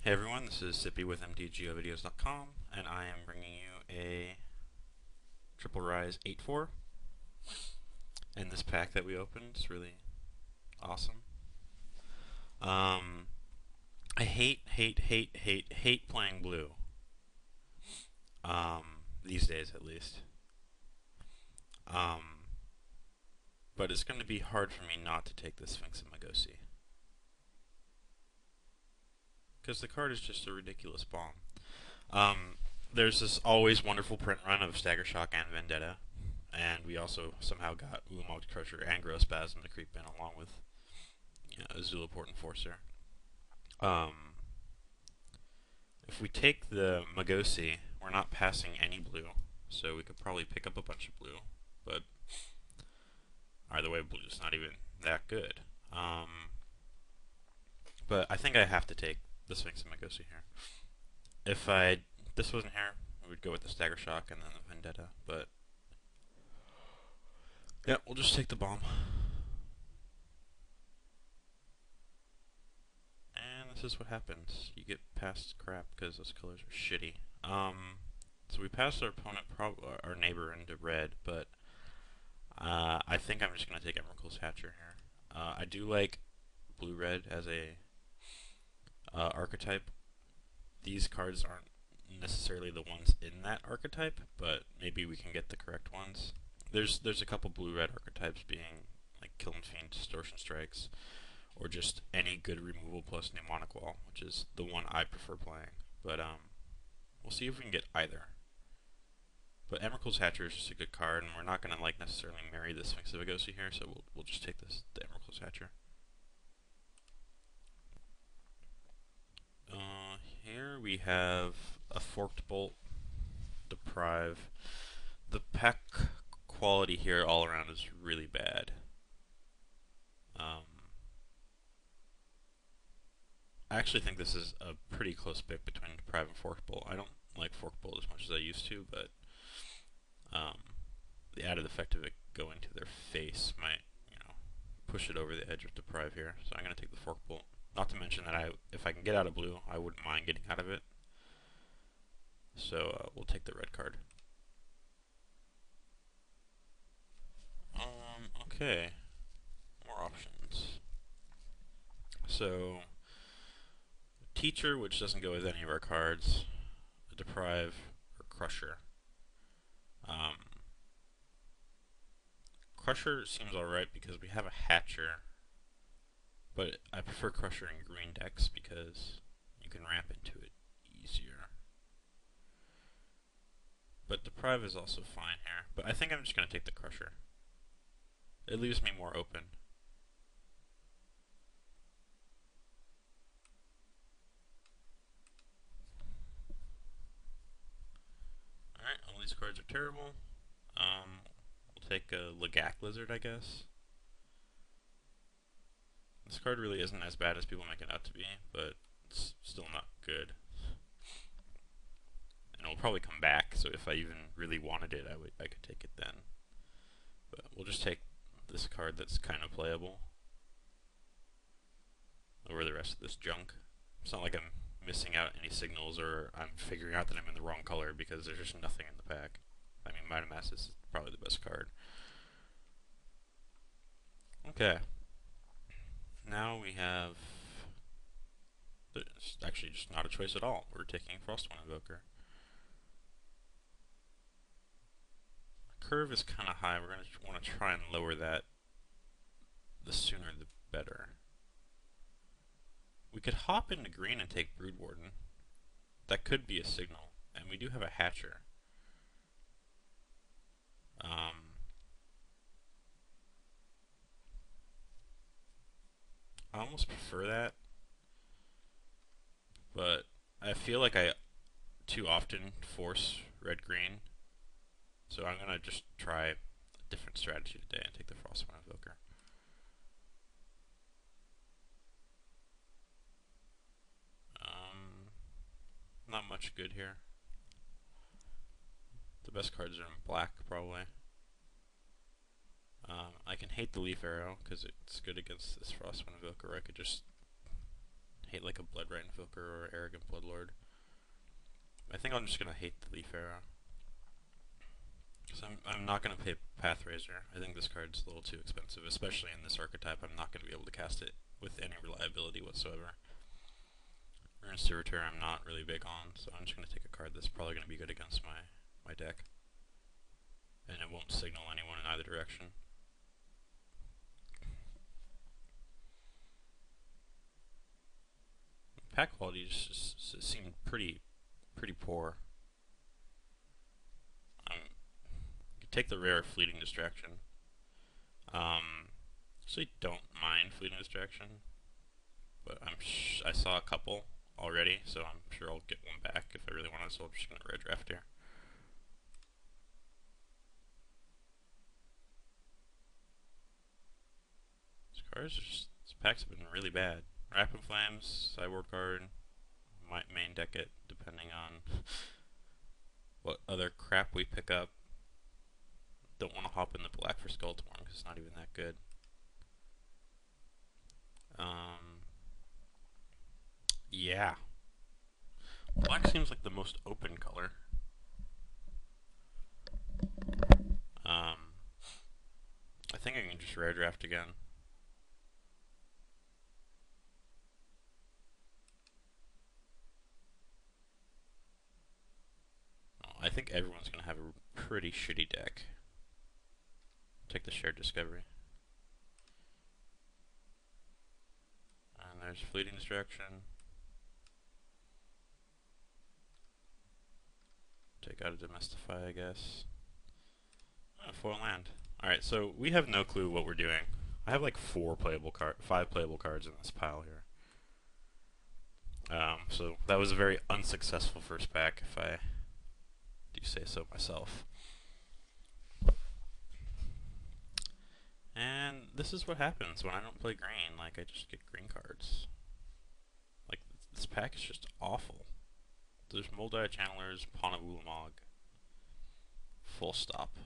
Hey everyone, this is Cippy with mtgovideos.com, and I am bringing you a Triple Rise 8.4. And this pack that we opened is really awesome. I hate playing blue. These days at least. But it's going to be hard for me not to take the Sphinx of Magosi. Because the card is just a ridiculous bomb. There's this always wonderful print run of Stagger Shock and Vendetta, and we also somehow got Ulamog Crusher and Growspasm to creep in along with Azula Port Enforcer. If we take the Magosi, we're not passing any blue, so we could probably pick up a bunch of blue, but either way, blue's not even that good. But I think I have to take the Sphinx and Magosi here. If this wasn't here, we would go with the Stagger Shock and then the Vendetta, but yeah, we'll just take the bomb. And this is what happens. You get past crap because those colors are shitty. So we passed our opponent, our neighbor, into red, but I think I'm just going to take Emrakul's Hatcher here. I do like blue-red as a archetype. These cards aren't necessarily the ones in that archetype, but maybe we can get the correct ones. There's a couple blue-red archetypes being like Killing Fiend, Distortion Strikes, or just any good removal plus Mnemonic Wall, which is the one I prefer playing. But we'll see if we can get either. But Emrakul's Hatcher is just a good card, and we're not going to like necessarily marry the Sphinx of Magosi here, so we'll just take the Emrakul's Hatcher. Here we have a Forked Bolt, Deprive. The pack quality here all around is really bad. I actually think this is a pretty close pick between Deprive and Forked Bolt. I don't like Forked Bolt as much as I used to, but the added effect of it going to their face might, push it over the edge of Deprive here. So I'm going to take the Forked Bolt. Not to mention that if I can get out of blue, I wouldn't mind getting out of it. So we'll take the red card. Okay, more options. So Teacher, which doesn't go with any of our cards, Deprive, or Crusher. Crusher seems alright because we have a Hatcher, but I prefer Crusher in green decks because you can ramp into it easier. But Deprive is also fine here, but I think I'm just going to take the Crusher. It leaves me more open. Alright, all these cards are terrible. We'll take a Lagak Lizard, I guess. This card really isn't as bad as people make it out to be, but it's still not good. And it'll probably come back, so if I even really wanted it, I could take it then. But we'll just take this card that's kind of playable over the rest of this junk. It's not like I'm missing out any signals or I'm figuring out that I'm in the wrong color because there's just nothing in the pack. I mean, Might of Mass is probably the best card. Okay. Now we have... It's actually just not a choice at all. We're taking Frostwind Invoker. Curve is kind of high. We're going to want to try and lower that. The sooner the better. We could hop into green and take Brood Warden. That could be a signal. And we do have a Hatcher. I almost prefer that. But I feel like I too often force red-green. So I'm going to just try a different strategy today and take the Frostwind Invoker. Not much good here. The best cards are in black, probably. I can hate the Leaf Arrow, because it's good against this Frostwind Invoker. I could just hate like a Blood Rat Invoker or Arrogant think I'm just gonna hate the Leaf Arrow. Because I'm not gonna pay Path Razor. I think this card's a little too expensive, especially in this archetype. I'm not gonna be able to cast it with any reliability whatsoever. Rune Servitor I'm not really big on, so I'm just gonna take a card that's probably gonna be good against my deck. And it won't signal anyone in either direction. Pack quality just seemed pretty poor. Take the rare Fleeting Distraction. Actually don't mind Fleeting Distraction, but I saw a couple already, so I'm sure I'll get one back if I really want to, so I'm just going to red draft here. These packs have been really bad. Rapid Flames, sideboard card, might main deck it depending on what other crap we pick up. Don't want to hop in the black for Skulltorn because it's not even that good. Yeah. Black seems like the most open color. I think I can just rare draft again. I think everyone's going to have a pretty shitty deck. Take the Shared Discovery. And there's Fleeting Distraction. Take out a Domestify, I guess. Foil land. Alright, so we have no clue what we're doing. I have like 5 playable cards in this pile here. So that was a very unsuccessful first pack, if I do say so myself. And this is what happens when I don't play green. Like, I just get green cards. Like, this pack is just awful. There's Moldai Channelers, Pawn of Ulamog. Full stop.